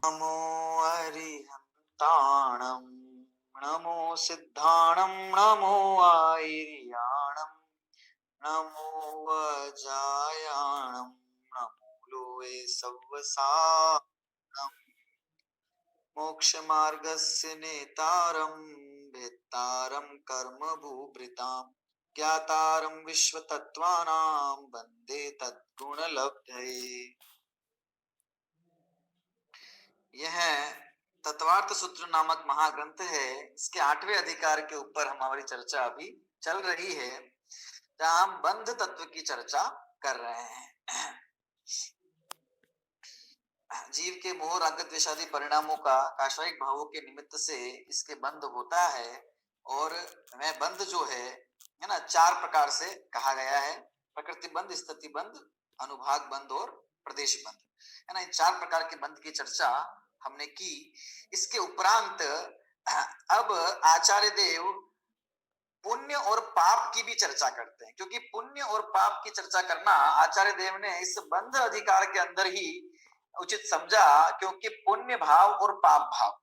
नमो अरिहन्ताणं नमो सिद्धाणं नमो आयर्याणं नमो वज्रायाणं नमो लोहे सव्वसानं मोक्षमार्गस्य नेतारं भेत्तारं कर्मभूभृतां ज्ञातारं विश्वतत्त्वानां वन्दे तद्गुणलब्धये। यह तत्वार्थ सूत्र नामक महाग्रंथ है। इसके 8वें अधिकार के ऊपर हमारी चर्चा अभी चल रही है, जहां हम बंध तत्व की चर्चा कर रहे हैं। जीव के मोह राग द्वेषादि परिणामों का काषायिक भावों के निमित्त से इसके बंध होता है। और वह बंध जो है ना, 4 प्रकार से कहा गया है। प्रकृति बंध, स्थिति बंध, अनुभाग बंध और प्रदेश बंध, है ना। इन 4 प्रकार के बंध की चर्चा हमने की। इसके उपरांत अब आचार्य देव पुण्य और पाप की भी चर्चा करते हैं, क्योंकि पुण्य और पाप की चर्चा करना आचार्य देव ने इस बंध अधिकार के अंदर ही उचित समझा, क्योंकि पुण्य भाव और पाप भाव,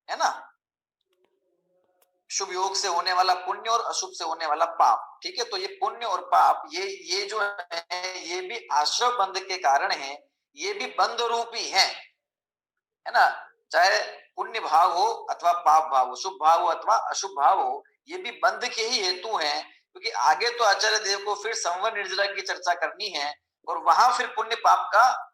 है ना, शुभ योग से होने वाला पुण्य और अशुभ से होने वाला पाप, ठीक है। तो ये पुण्य और पाप ये जो है ये भी आश्रव बंध के कारण है, ये भी बंध रूपी है ना। चाहे पुण्य भाव हो अथवा पाप भाव हो, शुभ भाव हो अथवा अशुभ भाव हो, ये भी बंध के ही हेतु हैं। क्योंकि आगे तो आचार्य देव को फिर संवर निर्जरा की चर्चा करनी है, और वहां फिर पुण्य पाप का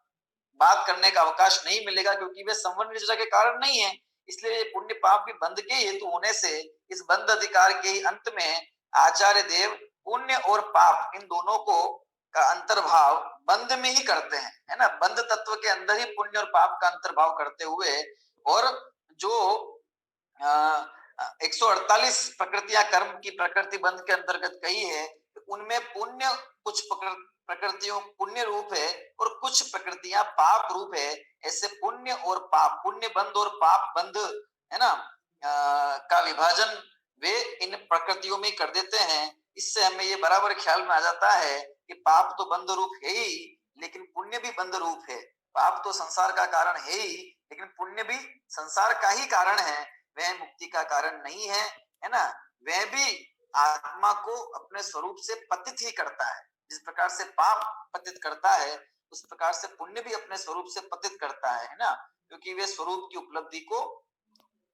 बात करने का अवकाश नहीं मिलेगा, क्योंकि वे संवर निर्जरा के कारण नहीं है। इसलिए पुण्य पाप भी बंध के हेतु होने से इस बंध अधिकार के ही अंत में आचार्य देव पुण्य और पाप इन दोनों को का अंतर्भाव बंध में ही करते हैं, है ना। बंध तत्व के अंदर ही पुण्य और पाप का अंतर्भाव करते हुए, और जो 148 प्रकृतियां कर्म की प्रकृति बंध के अंतर्गत कही है, उनमें पुण्य कुछ प्रकृतियों पुण्य रूप है और कुछ प्रकृतियां पाप रूप है। ऐसे पुण्य और पाप, पुण्य बंध और पाप बंध, है ना, का विभाजन वे इन प्रकृतियों में कर देते हैं। इससे हमें ये बराबर ख्याल में आ जाता है कि पाप तो बंध रूप है ही, लेकिन पुण्य भी बंध रूप है। पाप तो संसार का कारण है ही, लेकिन पुण्य भी संसार का ही कारण है, वह मुक्ति का कारण नहीं है, है ना। वह भी आत्मा को अपने स्वरूप से पतित ही करता है। जिस प्रकार से पाप पतित करता है, उस प्रकार से पुण्य भी अपने स्वरूप से पतित करता है ना। क्योंकि वे स्वरूप की उपलब्धि को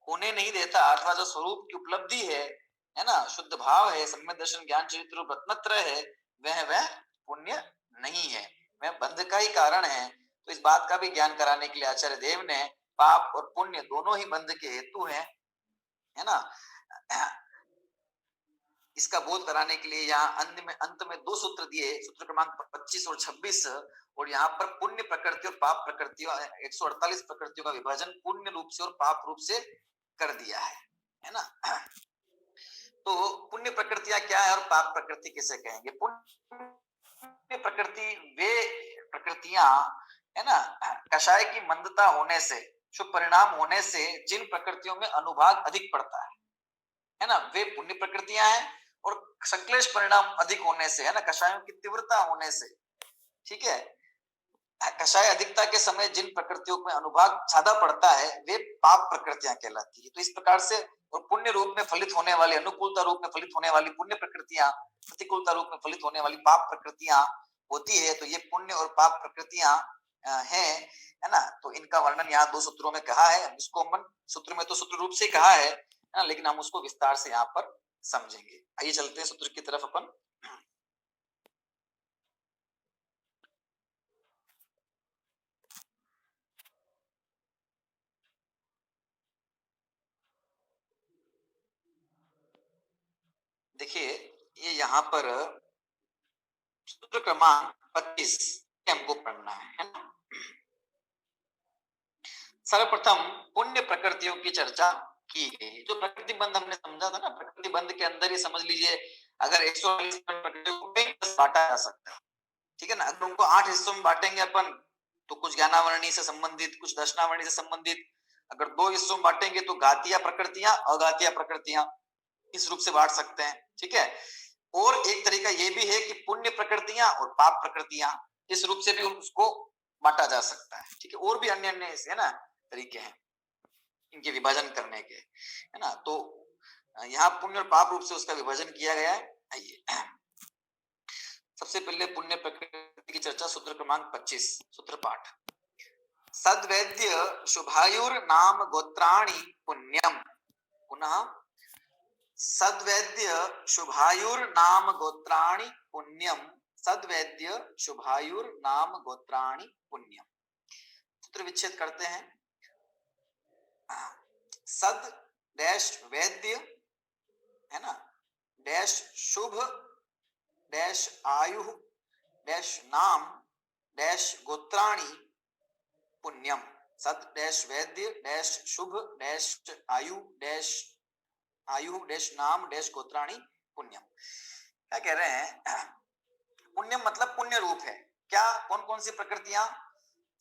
होने नहीं देता, अथवा जो स्वरूप की उपलब्धि है ना, शुद्ध भाव है, सम्यक दर्शन ज्ञान चरित्र रत्नत्र है, वह पुण्य नहीं है, वह बंध का ही कारण है। तो इस बात का भी ज्ञान कराने के लिए आचार्य देव ने पाप और पुण्य दोनों ही बंध के हेतु हैं, है ना। इसका बोध कराने के लिए यहाँ अंत में 2 सूत्र दिए, सूत्र क्रमांक 25 और 26। और यहाँ पर पुण्य प्रकृति और पाप प्रकृतियों 148 प्रकृतियों का विभाजन पुण्य रूप से और पाप रूप से कर दिया है ना। तो पुण्य प्रकृतियां क्या है और पाप प्रकृति किसे कहेंगे? पुण्य प्रकृति वे प्रकृतियां, है ना, कषाय की मंदता होने से, शुभ परिणाम होने से जिन प्रकृतियों में अनुभाग अधिक पड़ता है ना, वे पुण्य प्रकृतियां हैं। और संक्लेश परिणाम अधिक होने से, है ना, कषायों की तीव्रता होने से, ठीक है, कषाय अधिकता के समय जिन प्रकृतियों में अनुभाग ज्यादा पड़ता है, वे पाप प्रकृतियां कहलाती है। तो इस प्रकार से, और पुण्य रूप में फलित होने वाली, अनुकूलता रूप में फलित होने वाली पुण्य प्रकृतियां, प्रतिकूलता रूप में फलित होने वाली पाप प्रकृतियां होती है। तो ये पुण्य और पाप प्रकृतियां है ना। तो इनका वर्णन यहाँ 2 सूत्रों में कहा है। इसको हम सूत्र में तो सूत्र रूप से कहा है ना, लेकिन हम उसको विस्तार से यहाँ पर समझेंगे। आइए चलते हैं सूत्र की तरफ अपन। देखिए, ये यहाँ पर सूत्र क्रमांक 25 हमको पढ़ना है ना। सर्वप्रथम पुण्य प्रकृतियों की चर्चा की गई। जो प्रकृति बंध हमने समझा था ना, प्रकृति बंध के अंदर ही समझ लीजिए, अगर 140 प्रकृतियों को 10 बांटा जा सकता है, ठीक है ना। अगर उनको 8 हिस्सों में बांटेंगे अपन, तो कुछ ज्ञानावरणी से संबंधित, कुछ दर्शनावरणी से संबंधित। अगर 2 हिस्सों में बांटेंगे तो घातीय प्रकृतियां, अघातीय प्रकृतियां, इस रूप से बांट सकते हैं, ठीक है। और एक तरीका ये भी है कि पुण्य प्रकृतियां और पाप प्रकृतियां, इस रूप से भी उसको बांटा जा सकता है, ठीक है। और भी अन्य अन्य है ना, तरीके हैं इनके विभाजन करने के, है ना। तो यहाँ पुण्य और पाप रूप से उसका विभाजन किया गया है। आइए सबसे पहले पुण्य प्रकृति की चर्चा, सूत्र क्रमांक 25, सूत्र पाठ। सद्वैद्य शुभायुर नाम गोत्राणि पुण्यम। पुनः सद्वैद्य शुभायुर नाम गोत्राणि पुण्यम। सद्वैद्य शुभायुर नाम गोत्राणि पुण्यम। सूत्र विच्छेद करते हैं। सद डैश वैद्य, है ना, डैश शुभ डैश आयु डैश नाम डैश गोत्राणि पुण्यम। सद डैश वैद्य डैश शुभ डैश आयु डैश नाम डैश गोत्राणि पुण्यम। क्या कह रहे हैं? पुण्यम मतलब पुण्य रूप है। क्या? कौन कौन सी प्रकृतियां?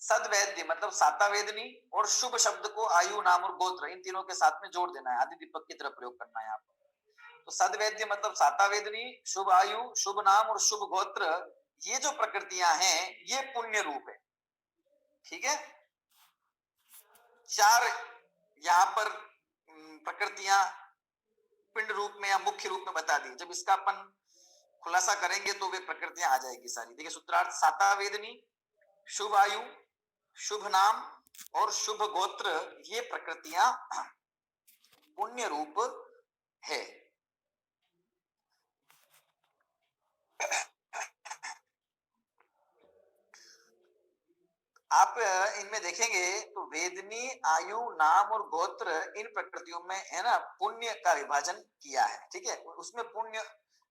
सद्वैद्य मतलब साता वेदनी, और शुभ शब्द को आयु नाम और गोत्र इन तीनों के साथ में जोड़ देना है, आदि दीपक की तरह प्रयोग करना है यहाँ पर। तो सद्वैद्य मतलब साता वेदनी, शुभ आयु, शुभ नाम और शुभ गोत्र, ये जो प्रकृतियां हैं ये पुण्य रूप है। ठीक है, चार यहाँ पर प्रकृतियां पिंड रूप में या मुख्य रूप में बता दी। जब इसका अपन खुलासा करेंगे तो वे प्रकृतियां आ जाएगी सारी। देखिए सूत्रार्थ, साता वेदनी, शुभ आयु, शुभ नाम और शुभ गोत्र, ये प्रकृतियां पुण्य रूप है। आप इनमें देखेंगे तो वेदनी, आयु, नाम और गोत्र, इन प्रकृतियों में, है ना, पुण्य का विभाजन किया है। ठीक है, उसमें पुण्य,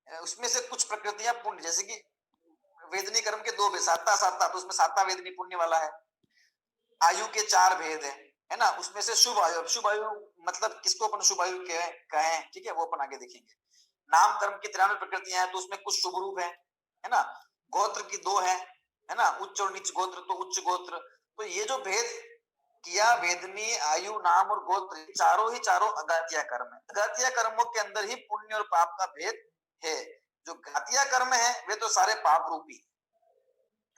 उसमें से कुछ प्रकृतियां पुण्य, जैसे कि वेदनी कर्म के दो भेद, साता साता, तो उसमें साता वेदनी पुण्य वाला है। आयु के चार भेद है ना, उसमें से शुभ आयु, शुभ आयु मतलब किसको अपन शुभ आयु कहें, ठीक है, वो अपन आगे देखेंगे। नाम कर्म की 93 प्रकृतियां हैं, तो उसमें कुछ शुभ रूप है ना। गोत्र की दो है ना, उच्च और नीच गोत्र, तो उच्च गोत्र। तो ये जो भेद किया, वेदनी, आयु, नाम और गोत्र, चारों ही चारों अघातिया कर्म है। अघातिया कर्मों के अंदर ही पुण्य और पाप का भेद है। जो घातिया कर्म है वे तो सारे पाप रूपी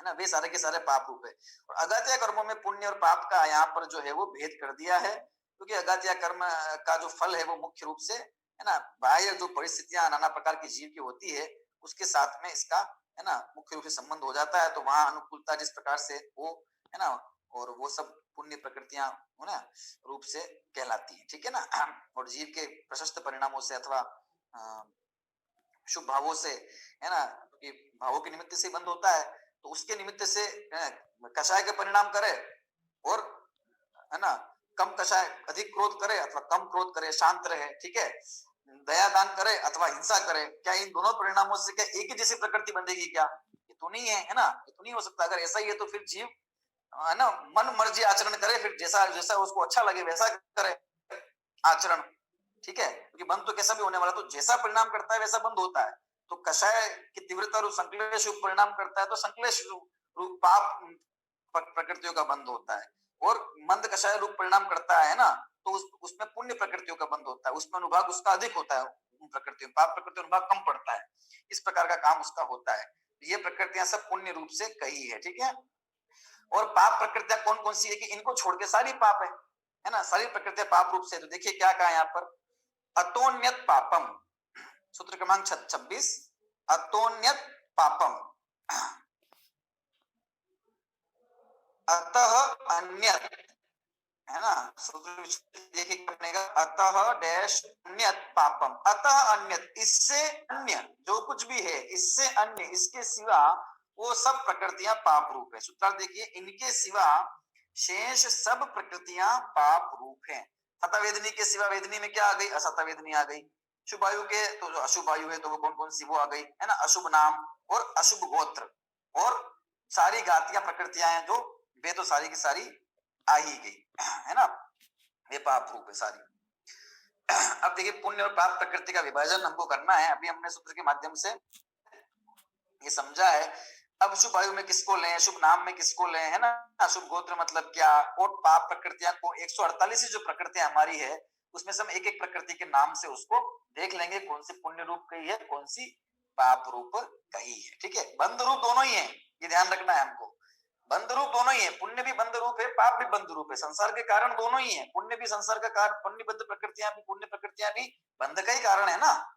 है ना, वे सारे के सारे पाप रूप है। और अघातिया कर्मों में पुण्य और पाप का यहाँ पर जो है वो भेद कर दिया है, क्योंकि अघातिया कर्म का जो फल है वो मुख्य रूप से, है ना, बाह्य जो परिस्थितियां नाना प्रकार की जीव की होती है उसके साथ में इसका, है ना, मुख्य रूप से संबंध हो जाता है। तो वहां अनुकूलता जिस प्रकार से वो, है ना, और वो सब पुण्य प्रकृतियां, है ना, रूप से कहलाती है। ठीक है ना, और जीव के प्रशस्त परिणामों से अथवा शुभ भावों से, है ना, कि भावों के निमित्त से बंद होता है, तो उसके निमित्त से कषाय के परिणाम करे, और, है ना, कम कषाय अधिक क्रोध करे अथवा कम क्रोध करे, शांत रहे। ठीक है, दया दान करे अथवा हिंसा करे, क्या इन दोनों परिणामों से क्या एक ही जैसी प्रकृति बंधेगी? क्या ये तो नहीं है ना, ये तो नहीं हो सकता। अगर ऐसा ही है तो फिर जीव, है ना, मन मर्जी आचरण करे, फिर जैसा जैसा उसको अच्छा लगे वैसा करे आचरण। ठीक है, क्योंकि बंद तो कैसा भी होने वाला, तो जैसा परिणाम करता है वैसा बंद होता है। तो कषाय की तीव्रता रूप संक्लेश रूप परिणाम करता है, तो संक्लेश रूप पाप प्रकृतियों का बंद होता है। और मंद कषाय रूप परिणाम करता है ना, तो उसमें पुण्य प्रकृतियों का बंद होता है, उसमें अनुभाग उसका अधिक होता है, प्रकृतियों, पाप प्रकृति अनुभाग कम पड़ता है। इस प्रकार का काम उसका होता है। ये प्रकृतियां सब पुण्य रूप से कही है। ठीक है, और पाप प्रकृतियां कौन कौन सी है कि इनको छोड़ के सारी पाप है ना, सारी प्रकृतियां पाप रूप से। तो देखिए क्या कहा यहाँ पर, अतोन्यत पापम, सूत्र क्रमांक 26, अतोन्यत पापम, अतः अन्यत, है ना, सूत्र देखिए करने का, अतः डैश अन्यत पापम, अतः अन्यत, इससे अन्य जो कुछ भी है, इससे अन्य, इसके सिवा वो सब प्रकृतियां पाप रूप है। सूत्र देखिए, इनके सिवा शेष सब प्रकृतियां पाप रूप है। सता वेदनी के सिवा वेदनी में क्या आ गई? असता वेदनी आ गई। शुभ आयु के तो जो अशुभ आयु है तो वो कौन कौन सी? वो आ गई, है ना, अशुभ नाम और अशुभ गोत्र, और सारी घातियां प्रकृतियां हैं जो वे तो सारी की सारी आ ही गई, है ना, ये पाप रूप है सारी। अब देखिए पुण्य और पाप प्रकृति का विभाजन हमको करना है। अभी हमने सूत्र के माध्यम से ये समझा है। अब शुभ आयु में किसको लें, शुभ नाम में किसको लें, है ना, शुभ गोत्र मतलब क्या, और पाप प्रकृतियां को 148 जो प्रकृतियां हमारी है उसमें से हम एक एक प्रकृति के नाम से उसको देख लेंगे, कौन सी पुण्य रूप कही है, कौन सी पाप रूप कही है। ठीक है, बंध रूप दोनों ही है, ये ध्यान रखना है हमको। बंध रूप दोनों ही है, पुण्य भी बंध रूप है, पाप भी बंध रूप है, संसार के कारण दोनों ही है, पुण्य भी संसार का कारण, पुण्य बंध प्रकृतियां भी, पुण्य प्रकृतियां भी बंध का ही कारण है ना।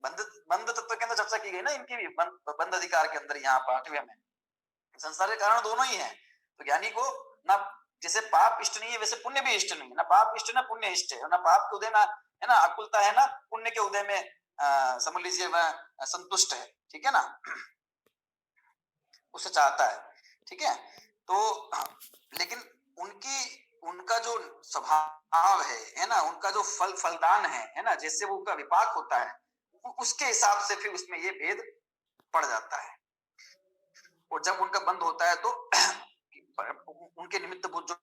बंध बंध तत्व के अंदर चर्चा की गई ना इनकी भी, बंध अधिकार के अंदर यहाँ 8वें में संसार के कारण दोनों ही है। तो ज्ञानी को ना जैसे पाप इष्ट नहीं है वैसे पुण्य भी इष्ट नहीं है, ना पाप इष्ट ना पुण्य इष्ट है, ना पाप के उदय में है ना अकुलता है, ना पुण्य के उदय में समझ लीजिए वह संतुष्ट है, ठीक है ना, उसे चाहता है, ठीक है। तो लेकिन उनका जो स्वभाव है ना, उनका जो फलदान है ना, जैसे वो उनका विपाक होता है उसके हिसाब से फिर उसमें ये भेद पड़ जाता है। और जब उनका बंद होता है तो उनके निमित्त जो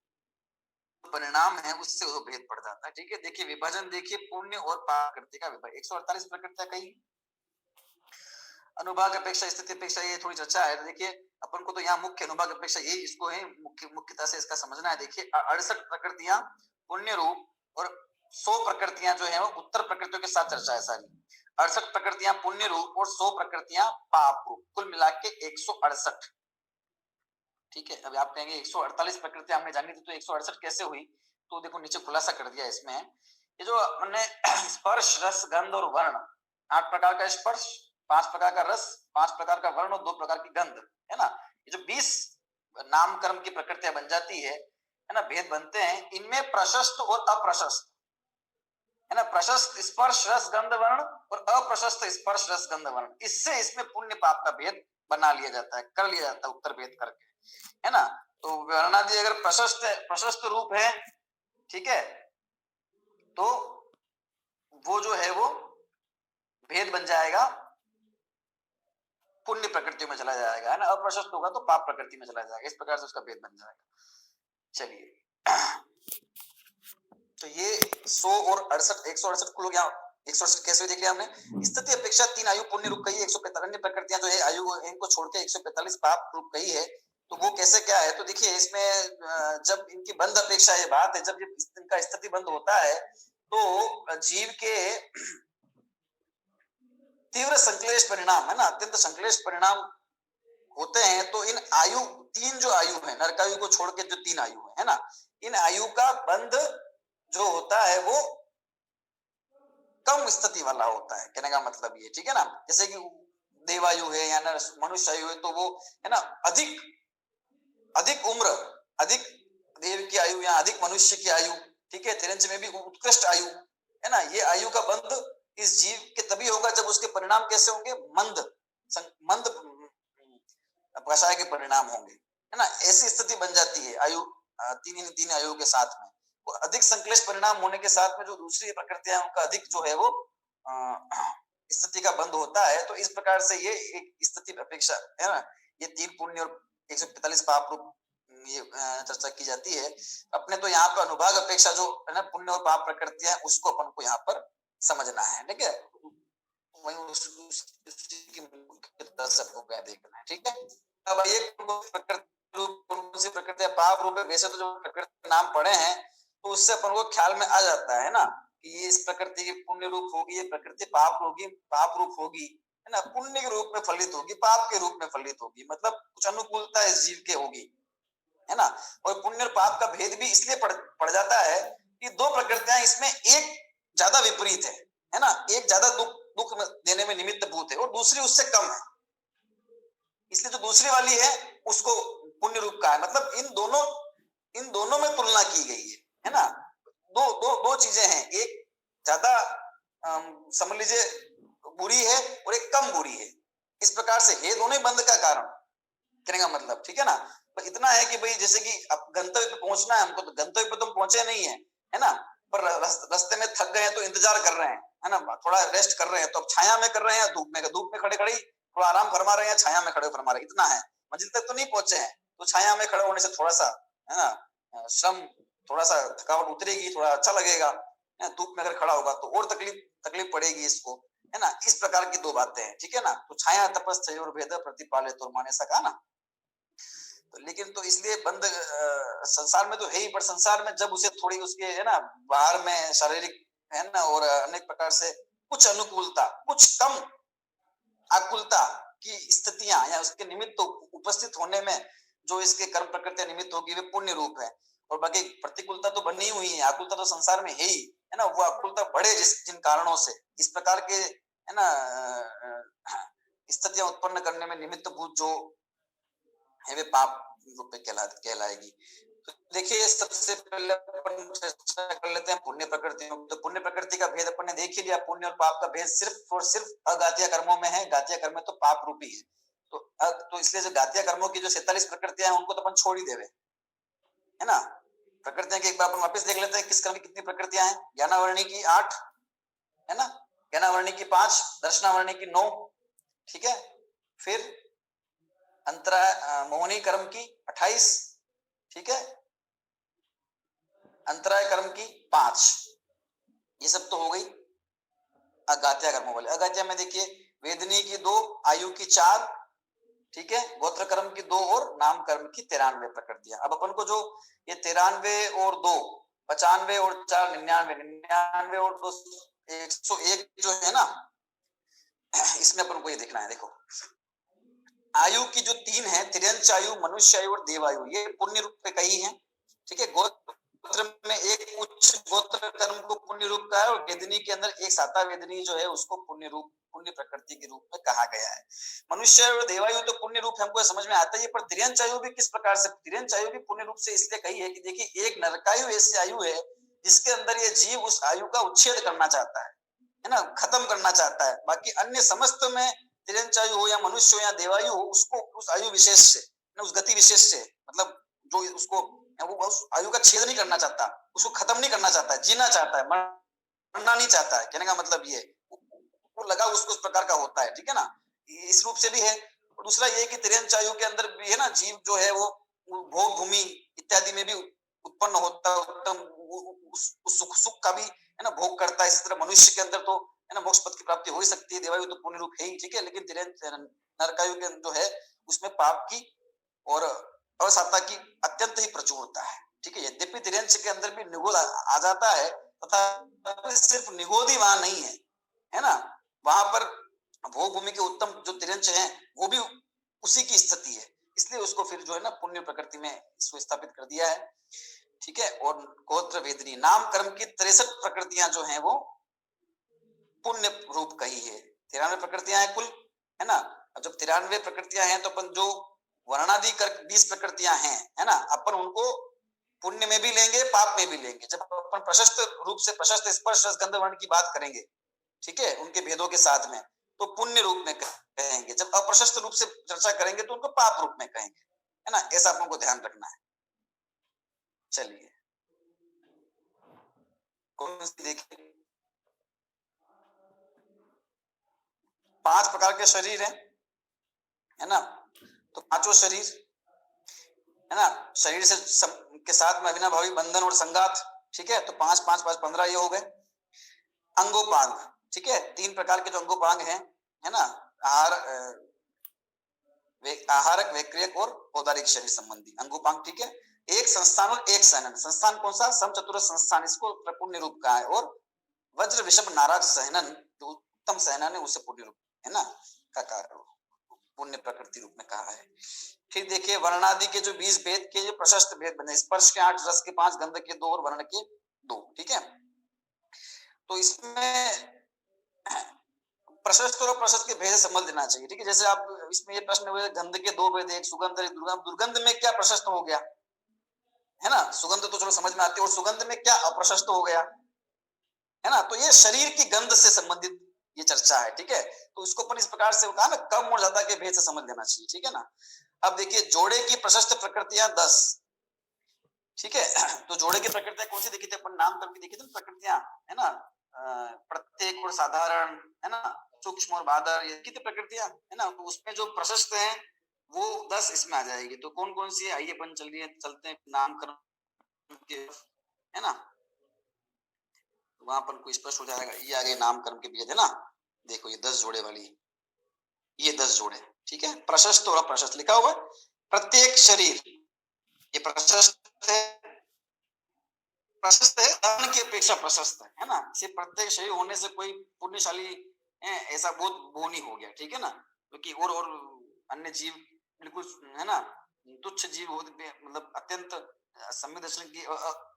परिणाम है उससे वो भेद पड़ जाता है, ठीक है। देखिए विभाजन, देखिए पुण्य और पाप प्रकृति का विभाजन, 148 प्रकृतियां कही, अनुभाग अपेक्षा स्थिति अपेक्षा ये थोड़ी चर्चा है। देखिए अपन को तो यहाँ मुख्य अनुभाग अपेक्षा ये इसको है मुख्यता से इसका समझना है। देखिए 68 प्रकृतियां पुण्य रूप और 100 प्रकृतियां जो है वो उत्तर प्रकृतियों के साथ चर्चा है सारी। 68 प्रकृतियां पुण्य रूप और 100 प्रकृतियां पाप रूप, कुल मिला के 168, ठीक है। अभी आप कहेंगे 148 प्रकृतियां हमने जानी थी तो 168 कैसे हुई, तो देखो नीचे खुलासा कर दिया इसमें। ये जो हमने स्पर्श रस गंध और वर्ण, 8 प्रकार का स्पर्श, 5 प्रकार का रस, 5 प्रकार का वर्ण और 2 प्रकार की गंध, है ना। ये जो 20 नाम कर्म की प्रकृतियां बन जाती है ना, भेद बनते हैं इनमें प्रशस्त और अप्रशस्त, है ना। प्रशस्त स्पर्श रस गंध वर्ण और अप्रशस्त स्पर्श रस गंध वर्ण, इससे इसमें पुण्य पाप का भेद बना लिया जाता है, कर लिया जाता है उत्तर भेद करके, है ना। तो वर्णादि अगर प्रशस्त रूप है, ठीक है, तो वो जो है वो भेद बन जाएगा, पुण्य प्रकृति में चला जाएगा, है ना। अप्रशस्त होगा तो पाप प्रकृति में चला जाएगा, इस प्रकार से उसका भेद बन जाएगा। चलिए तो ये 100 और 68 168 को लोग यहाँ 168 कैसे देख लिया हमने। स्थिति अपेक्षा 3 आयु पुण्य रूप कही है, 145 प्रकृतियां जो है आयु इनको छोड़ के 145 पाप रूप कही है। तो वो कैसे क्या है, तो देखिए इसमें जब इनकी बंद अपेक्षा ये बात है, जब इनका स्थिति बंद होता है तो जीव के तीव्र संक्लेश परिणाम, है ना, अत्यंत संक्लेश परिणाम होते हैं। तो इन आयु 3 जो आयु है, नरकायु को छोड़ के जो 3 आयु है ना, इन आयु का बंद जो होता है वो कम स्थिति वाला होता है, कहने का मतलब ये, ठीक है ना। जैसे कि देवायु है या मनुष्य आयु है तो वो है ना अधिक उम्र, अधिक देव की आयु या अधिक मनुष्य की आयु, ठीक है, तिरंज में भी उत्कृष्ट आयु, है ना। ये आयु का बंध इस जीव के तभी होगा जब उसके परिणाम कैसे होंगे, मंद व्यवसाय के परिणाम होंगे, है ना। ऐसी स्थिति बन जाती है आयु तीन आयु के साथ में। वो अधिक संक्लेश परिणाम होने के साथ में जो दूसरी प्रकृतियां उनका अधिक जो है वो स्थिति का बंद होता है। तो इस प्रकार से ये एक स्थिति अपेक्षा, है ना, ये 3 पुण्य और 145 पाप रूप ये चर्चा की जाती है। अपने तो यहाँ पर अनुभाग अपेक्षा जो है ना पुण्य और पाप प्रकृतियां है उसको अपन को यहाँ पर समझना है, ठीक है। वही उसकी देखना है, ठीक है। अब ये प्रकृति पाप रूप है, वैसे तो जो प्रकृति नाम पढ़े हैं तो उससे अपन को ख्याल में आ जाता है ना कि ये इस प्रकृति की पुण्य रूप होगी, ये प्रकृति पाप रूप होगी, है ना। पुण्य के रूप में फलित होगी, पाप के रूप में फलित होगी, मतलब कुछ अनुकूलता इस जीव के होगी, है ना। और पुण्य और पाप का भेद भी इसलिए पड़ जाता है कि 2 प्रकृतियां इसमें एक ज्यादा विपरीत है ना, एक ज्यादा दुख देने में निमित्त भूत है और दूसरी उससे कम है, इसलिए जो दूसरी वाली है उसको पुण्य रूप का है। मतलब इन दोनों में तुलना की गई है ना। दो चीजें हैं, एक ज्यादा समझ लीजिए बुरी है और एक कम बुरी है, इस प्रकार से ये दोनों ही बंद का कारण, कहने का मतलब, ठीक है ना। तो इतना है कि भाई जैसे कि अब गंतव्य पे पहुंचना है हमको, तो गंतव्य पे तुम पहुंचे नहीं है ना, पर रास्ते में थक गए हैं तो इंतजार कर रहे हैं, है ना, थोड़ा रेस्ट कर रहे हैं, तो अब छाया में कर रहे हैं, धूप में खड़े थोड़ा आराम फरमा रहे हैं, छाया में खड़े फरमा रहे हैं, इतना है, मंजिल तक तो नहीं पहुंचे हैं। तो छाया में खड़े होने से थोड़ा सा, है ना, श्रम, थोड़ा सा थकावट उतरेगी, थोड़ा अच्छा लगेगा। धूप में अगर खड़ा होगा तो और तकलीफ पड़ेगी इसको, है ना। इस प्रकार की 2 बातें हैं, ठीक है ना। तो छाया तपस तयोर भेद प्रतिपाले तो माने सका ना। तो लेकिन तो इसलिए बंद संसार में तो है ही, पर संसार में जब उसे थोड़ी उसके, है ना, बाहर में शारीरिक, है ना, और अनेक प्रकार से कुछ अनुकूलता, कुछ कम आकुलता की स्थितियां या उसके निमित्त उपस्थित होने में जो इसके कर्म प्रकृति निमित्त होगी वे पुण्य रूप है, और बाकी प्रतिकूलता तो बनी हुई है, आकुलता तो संसार में है ही, है ना। वो आकुलता बढ़े जिन कारणों से, इस प्रकार के, है ना, स्थितियां उत्पन्न करने में निमित्त भूत जो है वे पाप रूप में कहलाएगी। तो देखिए सबसे पहले अपन चर्चा कर लेते हैं पुण्य प्रकृति। तो पुण्य प्रकृति का भेद अपन ने देख ही लिया, पुण्य और पाप का भेद सिर्फ और सिर्फ अगात्या कर्मों में है, गात्या कर्म में तो पाप रूपी है। तो इसलिए जो गात्या कर्मों की जो 47 प्रकृतियां हैं उनको तो अपन छोड़ ही देवे, है ना। प्रकृतियां की एक बार अपन वापस देख लेते हैं, किस कर्म की कितनी प्रकृतियां हैं। ज्ञानावर्णी की 8, है ना, ज्ञानावर्णी की 5, दर्शनावर्णी की 9, ठीक है। फिर अंतराय मोहनी कर्म की 28, ठीक है, अंतराय कर्म की 5, ये सब तो हो गई अगात्या कर्मों वाले। अगात्या में देखिए वेदनी की 2, आयु की 4, ठीक है, गोत्र कर्म की 2 और नाम कर्म की 93 प्रकृतियां। अब अपन को जो ये 93 और 2 95 और 4 99, 99 और 2 101 जो है ना, इसमें अपन को ये देखना है। देखो आयु की जो 3 है, तिर्यंच आयु, मनुष्य आयु और देवायु, ये पुण्य रूप पे कही है, ठीक है। गोत्र में एक उच्च गोत्र कर्म को पुण्य रूप का है, और वेदनी के अंदर एक साता वेदनी जो है उसको पुण्य रूप, पुण्य प्रकृति के रूप में कहा गया है। मनुष्य और देवायु तो पुण्य रूप हमको समझ में आता ही है, पर तिर्यंच आयु भी किस प्रकार से, तिर्यंच आयु भी पुण्य रूप से इसलिए कही है कि देखिए एक नरकायु ऐसी आयु है जिसके अंदर ये जीव उस आयु का उच्छेद करना चाहता है ना, खत्म करना चाहता है। बाकी अन्य समस्त में तिर्यंच आयु हो या मनुष्य हो या देवायु हो, उसको उस आयु विशेष से, उस गति विशेष से, मतलब जो उसको, वो उस आयु का छेद नहीं करना चाहता, उसको खत्म नहीं करना चाहता है, जीना चाहता है, मरना नहीं चाहता है। कहने का मतलब ये वो लगा उसको उस प्रकार का होता है, ठीक है ना, इस रूप से भी है। और दूसरा ये कि तिर्यंच आयु के अंदर भी है ना, जीव जो है वो भोग भूमि इत्यादि में भी उत्पन्न होता है, उत्तम सुख सुख का भी, है ना, भोग करता है। इसी तरह मनुष्य के अंदर तो, है ना, मोक्ष पद की प्राप्ति हो ही सकती है, देवायु तो पुण्य रूप है ही, ठीक है। लेकिन नरकायु के जो है उसमें पाप की और असाता की अत्यंत ही प्रचुरता है, ठीक है। यद्यपि तिर्यंच के अंदर भी निगोद आ जाता है, तथा सिर्फ निगोद ही वहां नहीं है ना, वहां पर भोग भूमि के उत्तम जो तिर्यंच है वो भी उसी की स्थिति है, इसलिए उसको फिर जो है ना पुण्य प्रकृति में इसको स्थापित कर दिया है, ठीक है। और गोत्र वेदनी नाम कर्म की 63 प्रकृतियां जो हैं वो पुण्य रूप कही है। 93 प्रकृतियां हैं कुल, है ना। जब 93 प्रकृतियां हैं तो अपन जो वर्णादि कर 20 प्रकृतियां हैं, है ना, अपन उनको पुण्य में भी लेंगे, पाप में भी लेंगे। जब अपन प्रशस्त रूप से, प्रशस्त स्पर्श रस गंध वर्ण की बात करेंगे, ठीक है, उनके भेदों के साथ में, तो पुण्य रूप में कहेंगे। जब अप्रशस्त रूप से चर्चा करेंगे तो उनको पाप रूप में कहेंगे, है ना। ऐसा अपन को ध्यान रखना है। चलिए कौन सी देखिए, 5 प्रकार के शरीर है ना। तो पांचों शरीर, है ना, शरीर से के साथ में अविनाभावी बंधन और संगात, ठीक है। तो 5 5 5 15 ये हो गए। अंगोपांग, ठीक है, 3 प्रकार के जो अंगोपांग हैं, है ना, आहारक, वैक्रियक और औदारिक शरीर संबंधी अंगोपांग, ठीक है। एक संस्थान और एक सहनन। संस्थान कौन सा, समचतुर संस्थान, इसको पुण्य रूप का है। और वज्र विषम नाराज सहनन, जो उत्तम सहनन है उसे पुण्य रूप, है ना, का पुण्य प्रकृति रूप में कहा है। फिर देखिए वर्णादि के जो 20 भेद के जो प्रशस्त भेद बने, स्पर्श के 8, रस के 5, गंध के 2 और वर्ण के 2, ठीक है। तो इसमें प्रशस्त और अप्रशस्त के भेद समझ लेना चाहिए, ठीक है। जैसे आप इसमें ये प्रश्न हुए गंध के 2 भेद, एक सुगंध एक दुर्गंध, दुर्गंध में क्या प्रशस्त हो गया, है ना, सुगंध तो चलो समझ में आती है, और सुगंध में क्या अप्रशस्त हो गया, है ना। तो ये शरीर की गंध से संबंधित ये चर्चा है, ठीक है। तो इसको अपन इस प्रकार से कहा ना, कम और ज्यादा के भेद से समझ लेना चाहिए, ठीक है ना। अब देखिए जोड़े की प्रशस्त प्रकृतियां 10, ठीक है। तो जोड़े की प्रकृतियां कौन सी देखी थी अपन, नाम करके देखी थी प्रकृतियां, है ना, प्रत्येक और साधारण, है ना, सूक्ष्म और बादर, ये कितनी प्रकृतियां, है ना। तो उसमें जो प्रशस्त है वो 10 इसमें आ जाएगी। तो कौन कौन सी है, आइए अपन चलते हैं नामकरण के, है ना, वहां पर कोई स्पष्ट हो जाएगा। ये आगे नामकरण के भेद है ना, देखो ये 10 जोड़े वाली, ये 10 जोड़े, ठीक है। प्रशस्त और अप्रशस्त लिखा हुआ है। प्रत्येक शरीर ये प्रशस्त है, प्रशस्त है, धन की अपेक्षा प्रशस्त है ना। इसे प्रत्येक शरीर होने से कोई पुण्यशाली ऐसा बोध वो नहीं हो गया, ठीक है ना। क्योंकि और अन्य जीव बिल्कुल, है ना, तुच्छ जीव मतलब अत्यंत संवेदनशील की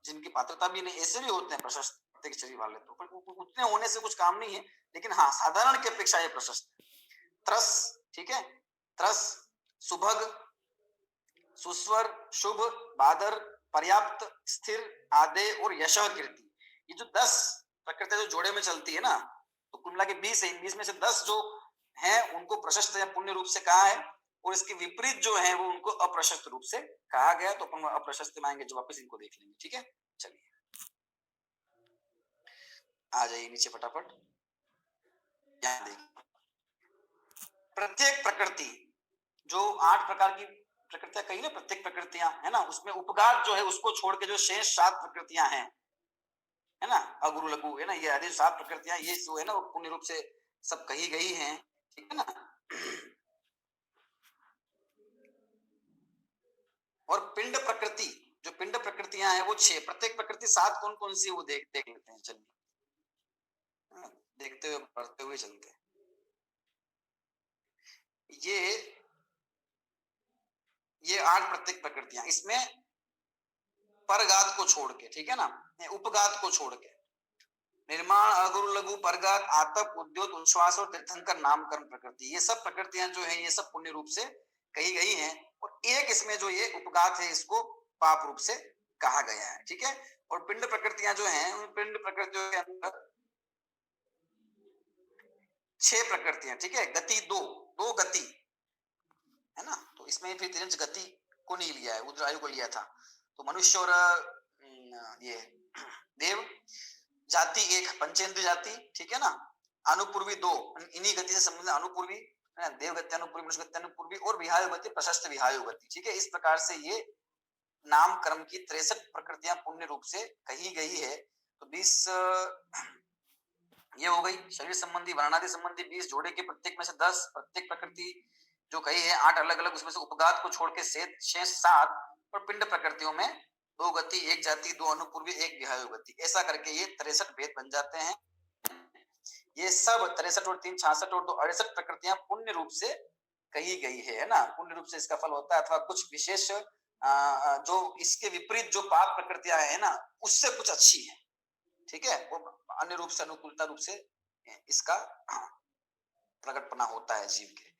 जिनकी पात्रता भी नहीं, ऐसे भी होते हैं प्रशस्त प्रत्येक शरीर वाले, तो पर उतने होने से कुछ काम नहीं है, लेकिन हाँ साधारण की अपेक्षा ये प्रशस्त। त्रस, ठीक है, त्रस, सुभग, सुस्वर, शुभ, बादर, पर्याप्त, स्थिर, आदे और यश कीर्ति, ये जो 10 प्रकृति जो जोड़े में चलती है ना, तो कुल मिला के 20 है, 20 में से 10 जो है उनको प्रशस्त या पुण्य रूप से कहा है, और इसके विपरीत जो है वो उनको अप्रशस्त रूप से कहा गया। तो अपन अप्रशस्त मानेंगे जो वापस इनको देख लेंगे, ठीक है। चलिए आ जाइए नीचे फटाफट, यहाँ देखिए प्रत्येक प्रकृति, जो 8 प्रकार की प्रकृतियां कही ना, प्रत्येक प्रकृतियां है ना, उसमें उपघात जो है उसको छोड़ के जो शेष 7 प्रकृतियां हैं, है ना, अगुरु लघु है ना, ये आदि 7 प्रकृतियां ये जो है ना वो पूर्ण रूप से सब कही गई हैं, ठीक है ना। और पिंड प्रकृति, जो पिंड प्रकृतियां हैं वो 6, प्रत्येक प्रकृति 7 कौन कौन सी वो देख लेते हैं, चलिए देखते हुए पढ़ते हुए चलते हैं। ये 8 प्रत्येक प्रकृतियां, इसमें परघात को छोड़ के, ठीक है ना, उपघात को छोड़ के, निर्माण, अगुरु लघु, परघात, आतप, उद्योत, उच्छ्वास और तीर्थंकर नामकरण प्रकृति, ये सब प्रकृतियां जो है ये सब पुण्य रूप से कही गई हैं, और एक इसमें जो ये उपघात है इसको पाप रूप से कहा गया है, ठीक है। और पिंड प्रकृतियां जो हैं उन पिंड प्रकृतियों के अंदर 6 प्रकृतियां, ठीक है, गति दो गति है ना, तो इसमें फिर तिरंज गति को नहीं लिया है, उद्रायु को लिया था। तो मनुष्य और ये देव जाति एक, पंचेंद्र जाति, ठीक है ना, अनुपूर्वी 2, इन्हीं गति से संबंधित अनुपूर्वी, देव गति अनुपूर्वी, मनुष्य गति अनुपूर्वी, और विहायु गति, प्रशस्त विहायु गति, ठीक है। इस प्रकार से ये नाम कर्म की 63 प्रकृतियां पुण्य रूप से कही गई है। तो 20 ये हो गई शरीर संबंधी, वर्णादि संबंधी 20, जोड़े के प्रत्येक में से 10, प्रत्येक प्रकृति जो कही है 8 अलग अलग, उसमें से उपघात को छोड़ के शेष 7, और पिंड प्रकृतियों में 2 गति, 1 जाति, 2 अनुपूर्वी, 1 विहायु गति, ऐसा करके ये 63 भेद बन जाते हैं। ये सब 63 और 3 66 और 2 68 प्रकृतियां पुण्य रूप से कही गई है ना, पुण्य रूप से इसका फल होता है, अथवा कुछ विशेष जो इसके विपरीत जो पाप प्रकृतियां है ना उससे कुछ अच्छी है, ठीक है, वो अन्य रूप से अनुकूलता रूप से इसका प्रकटपना होता है जीव के।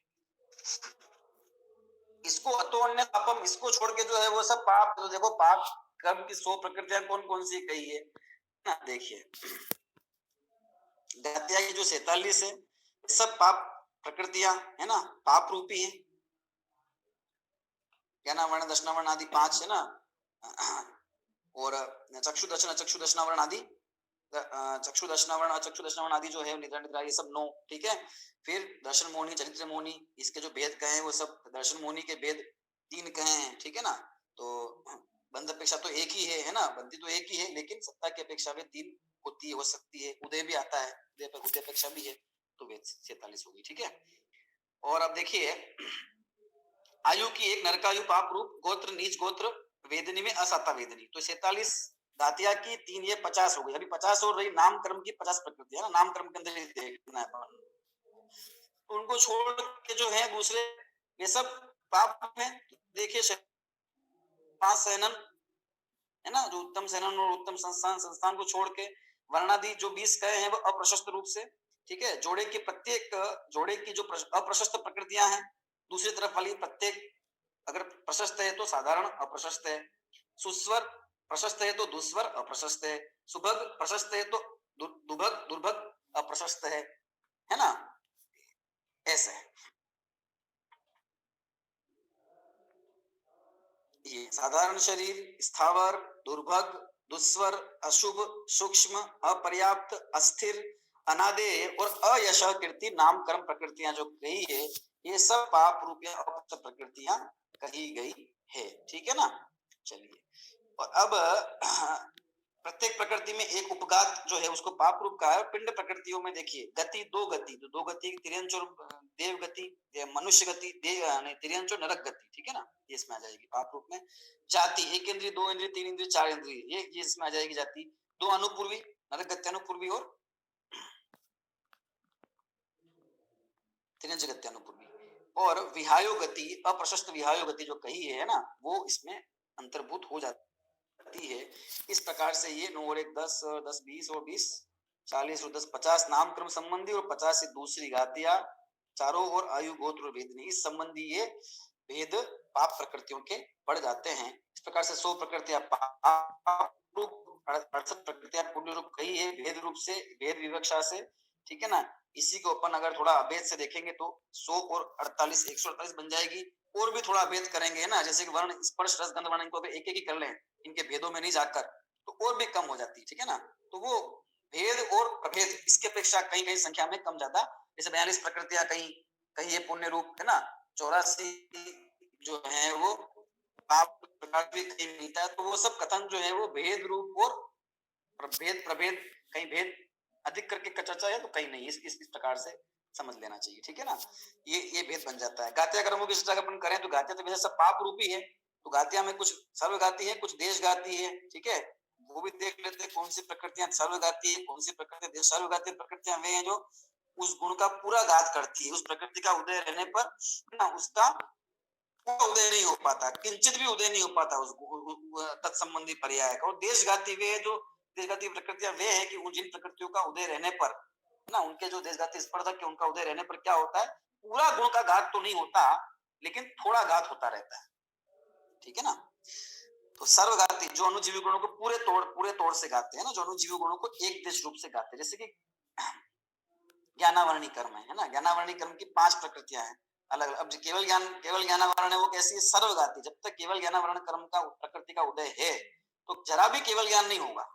इसको अतोन्य पापम, इसको छोड़ के जो है वो सब पाप, तो देखो पाप कर्म की 100 प्रकृतियां कौन कौन सी कही है ना, देखिए दैत्या की जो 47 है सब पाप प्रकृतियां है ना, पाप रूपी है, ज्ञान वर्ण दशना वर्ण आदि 5 है ना, और चक्षु दशना वर्ण आदि, चक्षु दशनावरण, अचक्षु दशनावरण आदि जो है निद्रा निद्रा ये सब 9, ठीक है। फिर दर्शन मोहनी, चरित्र मोहनी, इसके जो भेद कहे हैं वो सब, दर्शन मोहनी के भेद 3 कहे हैं, ठीक है ना। तो बंध अपेक्षा तो एक ही है ना, बंदी तो एक ही है, लेकिन सत्ता की अपेक्षा में 3 होती हो सकती है, उदय भी आता है, उदय अपेक्षा भी है, तो वेद 47 होगी, ठीक है। और अब देखिए आयु की 1 नरकायु पाप रूप, गोत्र नीच गोत्र, वेदनी में असाता वेदनी, तो 47 दातिया की 3 ये 50 हो गई, अभी 50 और रही नाम कर्म की 50 प्रकृति है ना, नाम कर्म के अंदर देखना है, उनको छोड़ के जो है दूसरे ये सब पाप है। देखिए सेनन है ना, जो उत्तम सेनन और उत्तम संस्थान को छोड़ के वर्णादि जो 20 कहे हैं वो अप्रशस्त रूप से, ठीक है। जोड़े की प्रत्येक जोड़े की जो अप्रशस्त प्रकृतियां हैं, दूसरी तरफ वाली प्रत्येक अगर प्रशस्त है तो साधारण अप्रशस्त है, सुस्वर प्रशस्त है तो दुस्वर अप्रशस्त है, सुभग प्रशस्त है तो दुर्भग दुर्भग अप्रशस्त है ना, ऐसे है। ये साधारण शरीर, स्थावर, दुर्भग, दुस्वर, अशुभ, सूक्ष्म, अपर्याप्त, अस्थिर, अनादेय और अयश कीर्ति नाम कर्म प्रकृतियां जो कही है ये सब पाप रूप या अपशब्द प्रकृतियां कही गई है, ठीक है ना। चलिए और अब प्रत्येक प्रकृति में एक उपघात जो है उसको पाप रूप का है। पिंड प्रकृतियों में देखिए गति 2 गति, तो 2 गति तिर्यंच और देव गति, मनुष्य गति, देव तिर्यंच और नरक गति, ठीक है ना, ये इसमें आ जाएगी पाप रूप में। जाति 1 इंद्रिय, 2 इंद्रिय, 3 इंद्रिय, 4 इंद्रिय, ये इसमें आ जाएगी जाति। 2 अनुपूर्वी, नरक गति अनुपूर्वी और तिर्यंच गति अनुपूर्वी। और विहायो गति, अप्रशस्त विहायो गति जो कही है ना, वो इसमें अंतर्भूत हो जाती है। इस प्रकार से ये 9 और 1 10, 10 20 और 20 40 और 10 50 नामक्रम संबंधी और 50 से दूसरी घातियां, चारों ओर आयु गोत्र और भेदनी, इस संबंधी ये भेद पाप प्रकृतियों के बढ़ जाते हैं। इस प्रकार से 100 प्रकृतियां पाप रूप, 68 प्रकृतियां पुण्य रूप कही है, भेद रूप से, भेद विवक्षा से, ठीक है ना। इसी को अपन अगर थोड़ा अभेद से देखेंगे तो 100 और 48 148 बन जाएगी। और भी थोड़ा भेद करेंगे ना, जैसे कि वर्ण स्पर्श रस गंध वर्ण, इनको एक एक ही कर लें, इनके भेदों में नहीं जाकर, तो और भी कम हो जाती है, ठीक है ना। तो वो भेद और प्रभेद इसके अपेक्षा कहीं कहीं संख्या में कम ज्यादा, जैसे 42 प्रकृतियां कहीं कहीं ये पुण्य रूप है ना, 84 जो है वो पाप प्रकार भी कहीं मिलता है। तो वो सब कथन जो है वो भेद रूप और प्रभेद प्रभेद, कहीं भेद अधिक करके चर्चा है तो कहीं नहीं, इस प्रकार से समझ लेना चाहिए, ठीक है ना। ये भेद बन जाता है। गात्या कर्मों की चर्चा अपन करें तो गात्या तो वैसे सब पाप रूपी है, तो गात्या में कुछ सर्वगाती है, कुछ देशगाती है, ठीक है। वो भी देख लेते हैं कौन सी प्रकृतियां सर्वगाती है, कौन सी प्रकृति सर्वगाती प्रकृतियां वे हैं जो उस गुण का पूरा घात करती है। उस प्रकृति का उदय रहने पर ना उसका उदय नहीं हो पाता, किंचित भी उदय नहीं हो पाता उस तत्संबंधी पर्याय का। और देशगाती वे जो देशगाती प्रकृतियां वे है कि उन जिन प्रकृतियों का उदय रहने पर ना, उनके जो देशगाती स्पर्धक के उनका उदय रहने पर क्या होता है, पूरा गुण का घात तो नहीं होता लेकिन थोड़ा घात होता रहता है, ठीक है ना। तो सर्वघाती जो अनुजीवी गुणों को पूरे तौर से गाते हैं ना, जो अनुजीवी गुणों को एक देश रूप से गाते हैं, जैसे कि ज्ञानावरणी कर्म है ना, ज्ञानावरणी कर्म की 5 प्रकृतियां हैं अलग अलग। अब केवल ज्ञानावरण है वो कैसी है, सर्वगाती। जब तक केवल ज्ञानावरण कर्म का प्रकृति का उदय है तो जरा भी केवल ज्ञान नहीं होगा,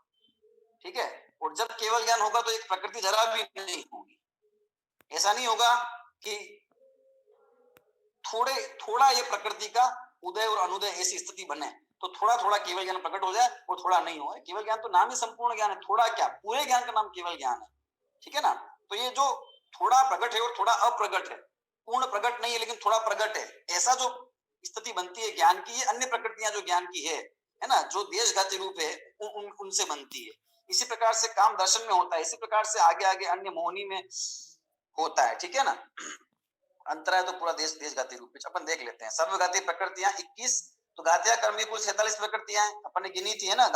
ठीक है। और जब केवल ज्ञान होगा तो एक प्रकृति जरा भी नहीं होगी। ऐसा नहीं होगा कि थोड़ा ये प्रकृति का उदय और अनुदय ऐसी स्थिति बने तो थोड़ा थोड़ा केवल ज्ञान प्रकट हो जाए और थोड़ा नहीं हो। केवल ज्ञान तो नाम ही संपूर्ण ज्ञान है, थोड़ा क्या, पूरे ज्ञान का नाम केवल ज्ञान है, ठीक है ना। तो ये जो थोड़ा प्रकट है और थोड़ा अप्रगट है, पूर्ण प्रकट नहीं है लेकिन थोड़ा प्रकट है, ऐसा जो स्थिति बनती है ज्ञान की, ये अन्य प्रकृतियां जो ज्ञान की है ना, जो देशघाती रूप है उनसे बनती है। इसी प्रकार से काम दर्शन में होता है, इसी प्रकार से आगे आगे अन्य मोहनी में होता है, ठीक है ना। अंतराय तो पूरा देशघाती रूप में अपन देख लेते हैं। सर्वघाती प्रकृतियां 21, तो घातिया कर्म की कुल 46 प्रकृतियां हैं, अपन ने गिनी थी है ना।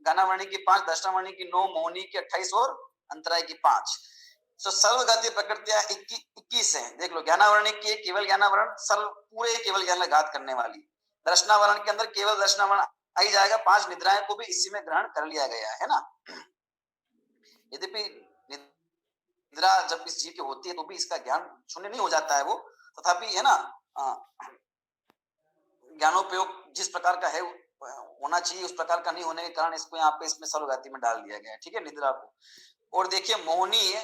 गानावाणी की 5, दर्शनावाणी की 9, मोहनी की 28 और अंतराय की 5। तो सर्वघाती प्रकृतियां 21 हैं। देख लो, ज्ञानावरण की केवल ज्ञानावरण सर्व पूरे केवल ज्ञान घात करने वाली, दर्शनावरण के अंदर केवल दर्शनावरण आई जाएगा, 5 निद्राएं को भी इसी में ग्रहण कर लिया गया है ना। यद्यपि निद्रा जब इस जीव की होती है तो भी इसका ज्ञान शून्य नहीं हो जाता है वो, तथापि है ना ज्ञानोपयोग जिस प्रकार का है होना चाहिए उस प्रकार का नहीं होने के कारण इसको यहाँ पे इसमें सर्वघाती में डाल दिया गया है, ठीक है, निद्रा को। और देखिए मोहनी है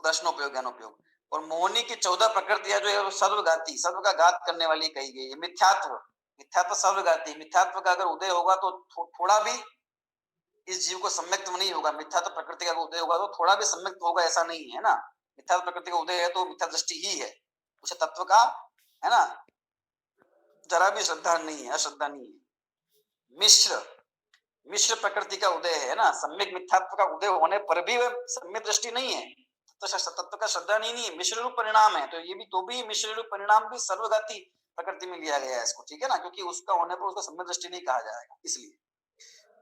दर्शनोपयोग ज्ञानोपयोग, और मोहनी की 14 प्रकृतियां जो है सर्वघाती, सर्व का घात करने वाली कही गई है। मिथ्यात्व सर्वघाती, मिथ्यात्व का अगर उदय होगा तो थोड़ा भी इस जीव को सम्यक्त्व नहीं होगा। मिथ्यात्व प्रकृति का उदय होगा तो थोड़ा भी सम्यक्त्व होगा ऐसा नहीं है ना। मिथ्यात्व प्रकृति का उदय है तो मिथ्या दृष्टि ही है, उसे तत्व का है ना जरा भी श्रद्धा नहीं है, अश्रद्धा नहीं है। मिश्र प्रकृति का उदय है ना, सम्यक मिथ्यात्व का उदय होने पर भी वह सम्यक दृष्टि नहीं है, तत्व का श्रद्धा नहीं है, मिश्र रूप परिणाम है। तो ये भी तो भी मिश्र रूप परिणाम भी सर्वघाती प्रकृति में लिया गया है इसको, ठीक है ना, क्योंकि उसका होने पर उसको सम्यक दृष्टि नहीं कहा जाएगा इसलिए।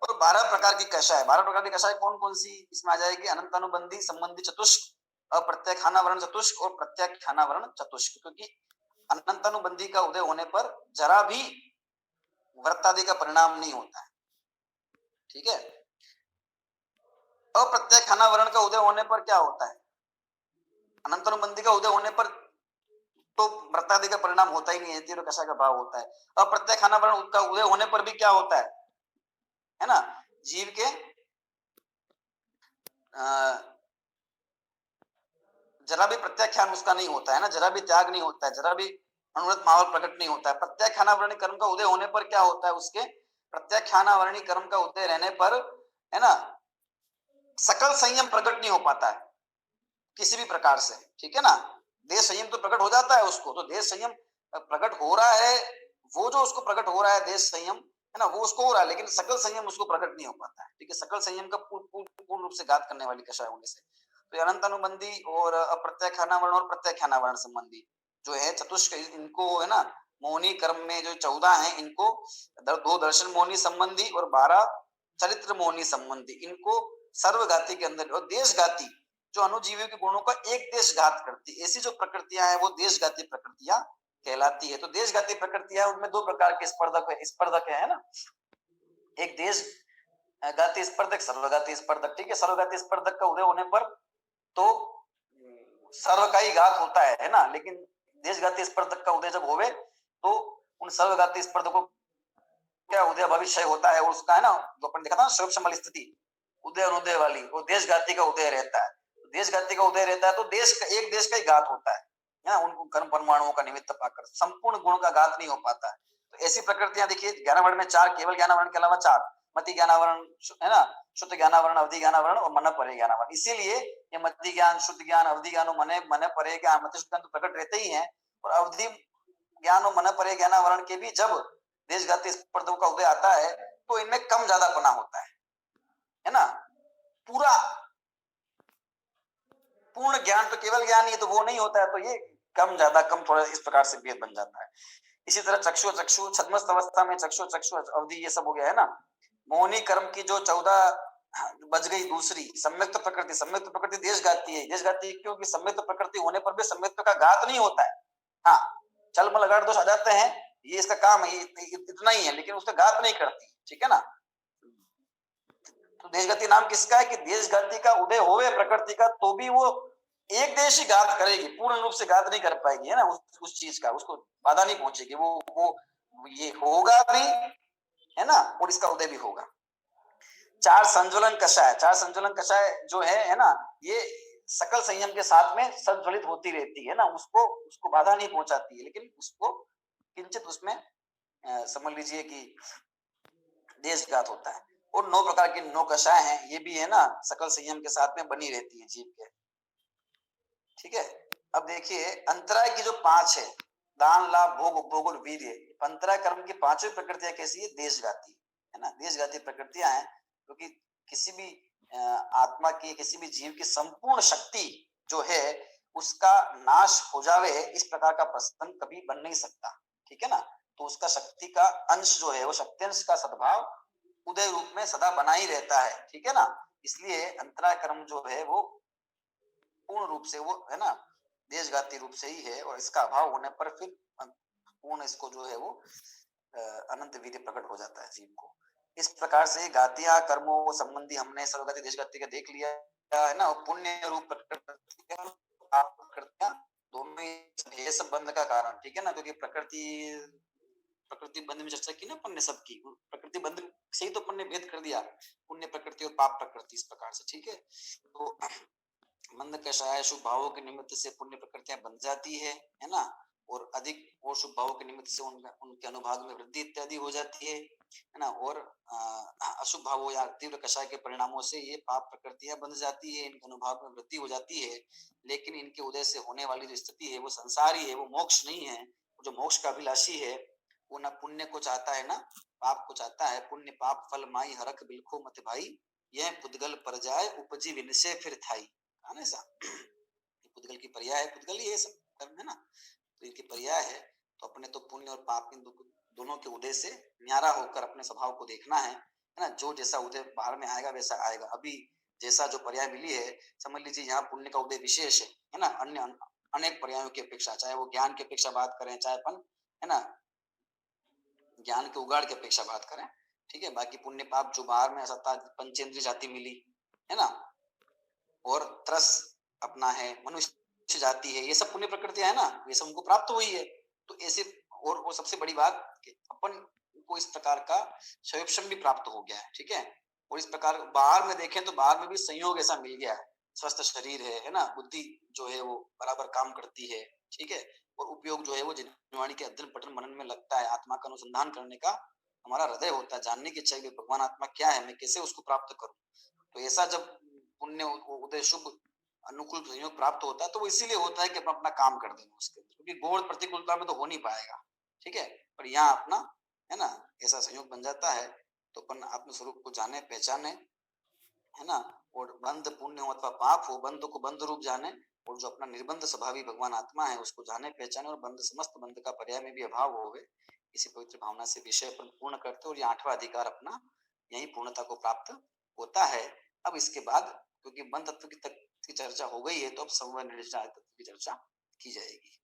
और 12 प्रकार की कषाय, 12 प्रकार की कषाय कौन कौन सी इसमें आ जाएगी, अनंतानुबंधी संबंधी चतुष्क, अप्रत्याख्यानावरण चतुष्क और प्रत्याख्यानावरण चतुष्क। क्योंकि अनंतानुबंधी का उदय होने पर जरा भी व्रतादि का परिणाम नहीं होता है, ठीक है। अप्रत्याख्यानावरण का उदय होने पर क्या होता है, अनंतानुबंधी का उदय होने पर तो व्रतादि का परिणाम होता ही नहीं है, तीव्र कषाय का भाव होता है। अप्रत्याख्यानावरण का उदय होने पर भी क्या होता है ना, जीव के जरा भी प्रत्याख्यान उसका नहीं होता है ना, जरा भी त्याग नहीं होता है, जरा भी अनुरत माहौल प्रकट नहीं होता है। प्रत्याख्यानावरणी कर्म का उदय होने पर क्या होता है, उसके प्रत्याख्यानावरणी कर्म का उदय रहने पर है ना सकल संयम प्रकट नहीं हो पाता है किसी भी प्रकार से, ठीक है ना। देश संयम तो प्रकट हो जाता है उसको, तो देश संयम प्रकट हो रहा है, वो जो उसको प्रकट हो रहा है देश संयम है ना, वो उसको हो रहा है, लेकिन सकल संयम उसको प्रकट नहीं हो पाता है, ठीक है। सकल संयम का पूर्ण रूप से घात करने वाली कषाय होने से तो अनंत अनुबंधी और अप्रत्याख्यानावरण और प्रत्याख्यानावरण संबंधी जो है चतुष्क, इनको है ना मौनी कर्म में जो 14 है, इनको 2 दर्शन मौनी संबंधी और 12 चरित्र मौनी संबंधी, इनको सर्वघाती के अंदर, और देशघाती जो अनुजीवियों के गुणों का एक देशघात करती, ऐसी जो प्रकृतियां हैं वो देशघाती प्रकृतियां कहलाती है। तो देशघाती प्रकृतियां, उनमें 2 प्रकार के स्पर्धक है ना, एक देश घाती स्पर्धक, सर्वघाती स्पर्धक। ठीक है, सर्वघाती स्पर्धक का उदय होने पर तो सर्व का ही घात होता है ना, लेकिन देशघाती स्पर्धक का उदय जब होवे तो उन सर्वघाती स्पर्धकों क्या उदय भविष्य होता है, और उसका है ना जो अपन देखा था स्वरूप संबल स्थिति उदय अनुदय वाली, वो देशघाती का उदय रहता है। देशघाती का उदय रहता है तो देश का, एक देश का ही घात होता है ना, उनको कर्म परमाणुओं का निमित्त पाकर संपूर्ण गुण का घात नहीं हो पाता है। तो ऐसी प्रकृतियां देखिए, ज्ञानावरण में 4, केवल ज्ञानावरण के अलावा 4, मति ज्ञानावरण है ना, शुद्ध ज्ञानावरण, अवधि ज्ञानावरण और मन परे ज्ञानावरण। इसीलिए ये मति ज्ञान, शुद्ध ज्ञान, अवधि ज्ञान और मन परे ज्ञान, मति शुद्ध ज्ञान तो प्रकट रहते ही है, और अवधि ज्ञान और मन परे ज्ञानावरण के भी जब देशघाती स्पर्धकों का उदय आता है तो इनमें कम ज्यादापना होता है ना। पूरा पूर्ण ज्ञान तो केवल ज्ञान ही है, तो वो नहीं होता है, तो ये कम ज्यादा कम थोड़ा इस प्रकार से भेद बन जाता है। इसी तरह चक्षु छद्मस्त अवस्था में चक्षु अवधि ये सब हो गया है ना। मौनी कर्म की जो 14 बच गई, दूसरी सम्यक्त प्रकृति। सम्यक्त प्रकृति देशघाती है, देशघाती क्योंकि सम्यक्त प्रकृति होने पर भी सम्यक्त का घात नहीं होता है। हाँ, चल मल गाड़ दोष आ जाते हैं, ये इसका काम है, इतना ही है, लेकिन उसका घात नहीं करती। ठीक है ना। तो देशगति नाम किसका है कि देशगति का उदय होवे प्रकृति का, तो भी वो एक देश ही घात करेगी, पूर्ण रूप से घात नहीं कर पाएगी है ना, उस चीज का उसको बाधा नहीं पहुंचेगी, वो ये होगा भी है ना, और इसका उदय भी होगा। 4 संज्वलन कषाय, 4 संज्वलन कषाय जो है ना, ये सकल संयम के साथ में संज्वलित होती रहती है ना, उसको बाधा नहीं पहुंचाती है, लेकिन उसको किंचित उसमें समझ लीजिए कि देशघात होता है। और 9 प्रकार की 9 कषाय हैं, ये भी है ना सकल संयम के साथ में बनी रहती है जीव के। ठीक है, अब देखिए अंतराय की जो 5 है, दान, लाभ, भोग, उपभोग और वीर्य, अंतराय कर्म की 5वीं प्रकृतियां कैसी है, देशघाती है ना, देशघाती प्रकृतियां हैं, क्योंकि किसी भी आत्मा की, किसी भी जीव की संपूर्ण शक्ति जो है उसका नाश हो जावे, इस प्रकार का प्रसंग कभी बन नहीं सकता। ठीक है ना, तो उसका शक्ति का अंश जो है, वो शक्ति अंश का सद्भाव उदय रूप में सदा बना ही रहता है। ठीक है ना, इसलिए अंतराय कर्म जो है वो पूर्ण रूप से वो है ना देशघाती रूप से ही है, और इसका अभाव होने पर फिर पूर्ण इसको जो है वो अनंत वीर्य प्रकट हो जाता है जीव को। इस प्रकार से घातियां कर्मों संबंधी हमने सर्वघाती देशघाती का देख लिया है ना। पुण्य रूप प्रकृतियां दोनों ही ये सब बंध का कारण। ठीक है ना, क्योंकि प्रकृति बंध में चर्चा की ना अपन ने सबकी, प्रकृति बंध से ही तो अपन ने भेद कर दिया, पुण्य प्रकृति और पाप प्रकृति, इस प्रकार से। ठीक है, तो मंद कषाय शुभ भावों के निमित्त से पुण्य प्रकृतियां बन जाती है ना, और अधिक और शुभ भावों के निमित्त से उनके अनुभाग में वृद्धि इत्यादि हो जाती है ना, और अशुभ भावों या तीव्र कषाय के परिणामों से ये पाप प्रकृतियां बन जाती है, इनके अनुभाग में वृद्धि हो जाती है। लेकिन इनके उदय से होने वाली जो स्थिति है वो संसारी है, वो मोक्ष नहीं है। जो मोक्ष का अभिलाषी है वो न पुण्य को चाहता है ना पाप को चाहता है। पुण्य पाप फल माई हरख बिलखो मत भाई, यह पुद्गल पर जाए उपजी विनसे फिर थाई। है ऐसा, पुद्गल की पर्याय है, पुद्गल ही है सब कर्म है ना, तो इनकी पर्याय है। तो अपने तो पुण्य और पाप इन दोनों के उदय से न्यारा होकर अपने स्वभाव को देखना है ना। जो जैसा उदय बाहर में आएगा वैसा आएगा। अभी जैसा जो पर्याय मिली है, समझ लीजिए यहाँ पुण्य का उदय विशेष है ना, अन्य अनेक पर्यायों की अपेक्षा, चाहे वो ज्ञान की अपेक्षा बात करें, चाहे अपन है ना ज्ञान के उगाड़ की अपेक्षा बात करें। ठीक है, बाकी पुण्य पाप जो बाहर में सत्ता पंचेंद्रिय जाति मिली है ना, और त्रस अपना है मनुष्य जाति है, ये सब पुण्य प्रकृतियां है ना, ये सब उनको प्राप्त हुई है। तो ऐसे, और वो सबसे बड़ी बात कि अपन को इस प्रकार का संयोक्षण भी प्राप्त हो गया है। ठीक है, और इस प्रकार बाहर में देखें तो बाहर में भी संयोग ऐसा मिल गया है, स्वस्थ शरीर है ना, बुद्धि जो है वो बराबर काम करती है। ठीक है, और उपयोग जो है वो जिनवाणी के अध्ययन पठन मनन में लगता है, आत्मा का अनुसंधान करने का हमारा हृदय होता है, जानने की इच्छा है भगवान आत्मा क्या है, मैं कैसे उसको प्राप्त करूं। तो ऐसा जब पुण्य उदय शुभ अनुकूल संयोग प्राप्त होता है तो वो इसीलिए होता है कि अपन अपना काम कर देंगे उसके अंदर, क्योंकि गौण प्रतिकूलता में तो हो नहीं पाएगा। ठीक है, पर यहाँ अपना है ना ऐसा संयोग बन जाता है, तो अपन आत्म स्वरूप को जाने पहचाने है ना। और बंध पुण्य हो अथवा पाप हो, बंध को बंध रूप जाने, और जो अपना निर्बंध स्वभावी भगवान आत्मा है उसको जाने पहचाने, और बंध समस्त बंध का पर्याय में भी अभाव होवे, इसी पवित्र भावना से विषय पर पूर्ण करते, और ये 8वां अधिकार अपना यही पूर्णता को प्राप्त होता है। अब इसके बाद क्योंकि बंध तत्व की चर्चा हो गई है, तो अब समवाय निर्देशात्म तत्व की चर्चा की जाएगी।